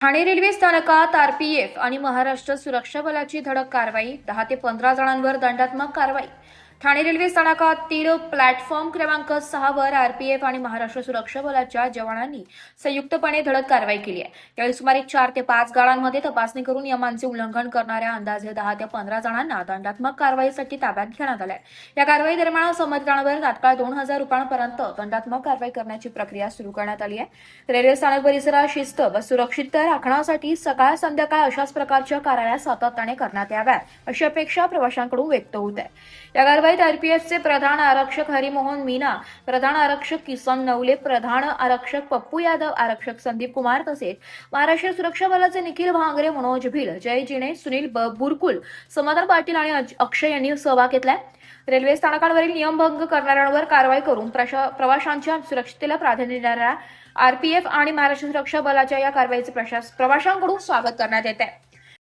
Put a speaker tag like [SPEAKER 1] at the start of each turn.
[SPEAKER 1] Thane railway स्थानकात RPF आणि महाराष्ट्र सुरक्षा बलाची धडक कारवाई. 10 ते 15 जणांवर दंडात्मक कारवाई. ठाणे रेल्वे स्थानकातील प्लॅटफॉर्म क्रमांक 6 वर आरपीएफ आणि महाराष्ट्र सुरक्षा बलाच्या जवानांनी संयुक्तपणे धडक कारवाई केली आहे. यावेळी सुमारे 4 ते 5 गाड्यांमध्ये तपासणी करून नियमांचे उल्लंघन करणाऱ्या अंदाजे 10 ते 15 जणांना दंडात्मक कारवाईसाठी ताब्यात घेण्यात आले. या कारवाई दरम्यान संबंधितांवर तात्काळ 2,000 रुपयांपर्यंत दंडात्मक कारवाई करण्याची प्रक्रिया सुरू करण्यात आली आहे. रेल्वे स्थानक परिसरात शिस्त व सुरक्षितता राखण्यासाठी सकाळ संध्याकाळ अशाच प्रकारच्या कारवाया सातत्याने करण्यात याव्यात अशी अपेक्षा प्रवाशांकडून व्यक्त होत आहे. या कारवाईत आरपीएफचे प्रधान आरक्षक हरिमोहन मीना, प्रधान आरक्षक किसन नवले, प्रधान आरक्षक पप्पू यादव, आरक्षक संदीप कुमार तसेच महाराष्ट्र सुरक्षा बलाचे निखिल भांगरे, मनोज भिल, जय जिने, सुनील बुरकुल, समाधान पाटील आणि अक्षय यांनी सहभाग घेतलाय. रेल्वे स्थानकांवरील नियमभंग करणाऱ्यांवर कारवाई करून प्रवाशांच्या सुरक्षिततेला प्राधान्य देणाऱ्या आरपीएफ आणि महाराष्ट्र सुरक्षा बलाच्या या कारवाईचे प्रवाशांकडून स्वागत करण्यात येत आहे.